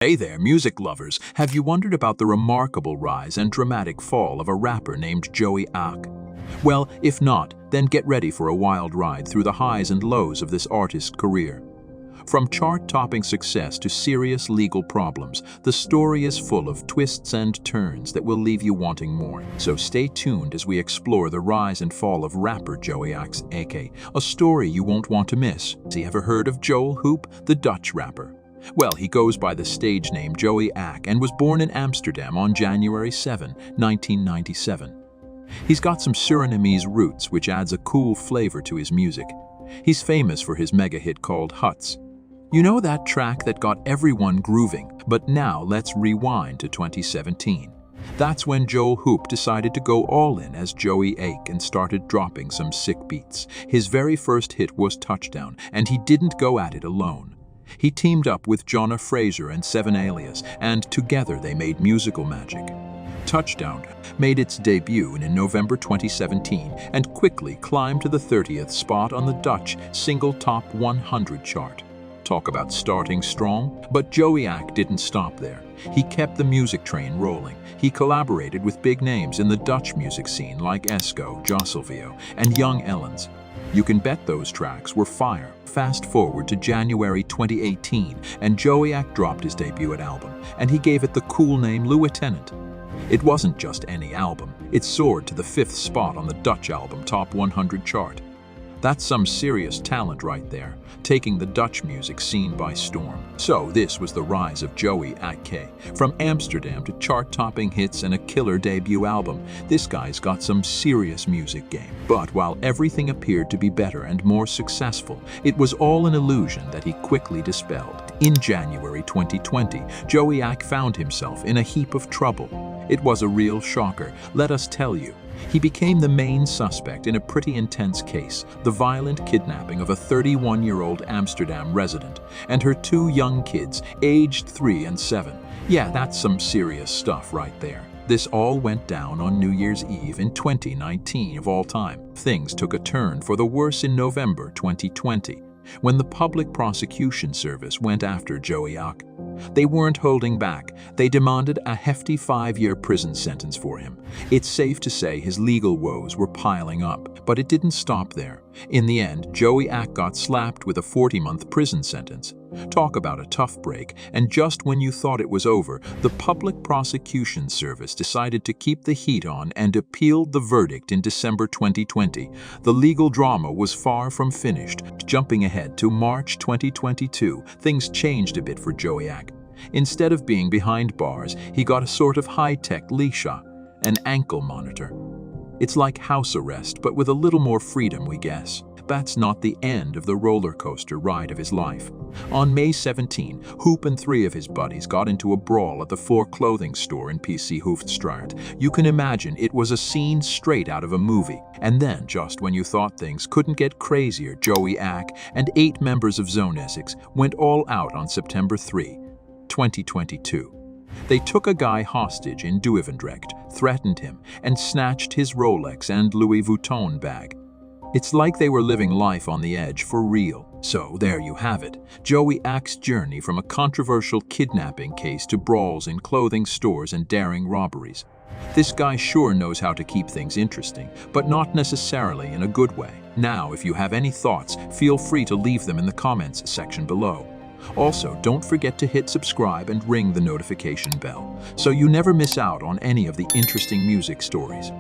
Hey there, music lovers! Have you wondered about the remarkable rise and dramatic fall of a rapper named Joey Ack? Well, if not, then get ready for a wild ride through the highs and lows of this artist's career. From chart-topping success to serious legal problems, the story is full of twists and turns that will leave you wanting more. So stay tuned as we explore the rise and fall of rapper Joey Ack's AK, a story you won't want to miss. Have you ever heard of Joel Hoop, the Dutch rapper? Well, he goes by the stage name Joey Ack and was born in Amsterdam on January 7, 1997. He's got some Surinamese roots, which adds a cool flavor to his music. He's famous for his mega hit called Huts. You know, that track that got everyone grooving? But now let's rewind to 2017. That's when Joel Hoop decided to go all in as Joey Ack and started dropping some sick beats. His very first hit was Touchdown, and he didn't go at it alone. He teamed up with Jonna Fraser and Seven Alias, and together they made musical magic. Touchdown made its debut in November 2017 and quickly climbed to the 30th spot on the Dutch Single Top 100 chart. Talk about starting strong. But Joey Ack didn't stop there. He kept the music train rolling. He collaborated with big names in the Dutch music scene like Esco, Josselvio, and Young Ellens. You can bet those tracks were fire. Fast forward to January 2018, and Joey Ack dropped his debut album, and he gave it the cool name Lieutenant. It wasn't just any album. It soared to the 5th spot on the Dutch album Top 100 chart. That's some serious talent right there, taking the Dutch music scene by storm. So this was the rise of Joey Ack. From Amsterdam to chart-topping hits and a killer debut album, this guy's got some serious music game. But while everything appeared to be better and more successful, it was all an illusion that he quickly dispelled. In January 2020, Joey Ack found himself in a heap of trouble. It was a real shocker, let us tell you. He became the main suspect in a pretty intense case, the violent kidnapping of a 31-year-old Amsterdam resident and her 2 young kids, aged 3 and 7. Yeah, that's some serious stuff right there. This all went down on New Year's Eve in 2019 of all time. Things took a turn for the worse in November 2020, when the Public Prosecution Service went after Joey Ack. They weren't holding back. They demanded a hefty 5-year prison sentence for him. It's safe to say his legal woes were piling up, but it didn't stop there. In the end, Joey Ack got slapped with a 40-month prison sentence. Talk about a tough break, and just when you thought it was over, the Public Prosecution Service decided to keep the heat on and appealed the verdict in December 2020. The legal drama was far from finished. Jumping ahead to March 2022, things changed a bit for Joey Ack. Instead of being behind bars, he got a sort of high-tech leash, an ankle monitor. It's like house arrest, but with a little more freedom, we guess. That's not the end of the roller coaster ride of his life. On May 17, Hoop and 3 of his buddies got into a brawl at the Four clothing store in PC Hoofdstraat. You can imagine it was a scene straight out of a movie. And then, just when you thought things couldn't get crazier, Joey Ack and 8 members of Zone Essex went all out on September 3, 2022. They took a guy hostage in Holendrecht, threatened him, and snatched his Rolex and Louis Vuitton bag. It's like they were living life on the edge for real. So there you have it, Joey Ack's journey from a controversial kidnapping case to brawls in clothing stores and daring robberies. This guy sure knows how to keep things interesting, but not necessarily in a good way. Now, if you have any thoughts, feel free to leave them in the comments section below. Also, don't forget to hit subscribe and ring the notification bell, so you never miss out on any of the interesting music stories.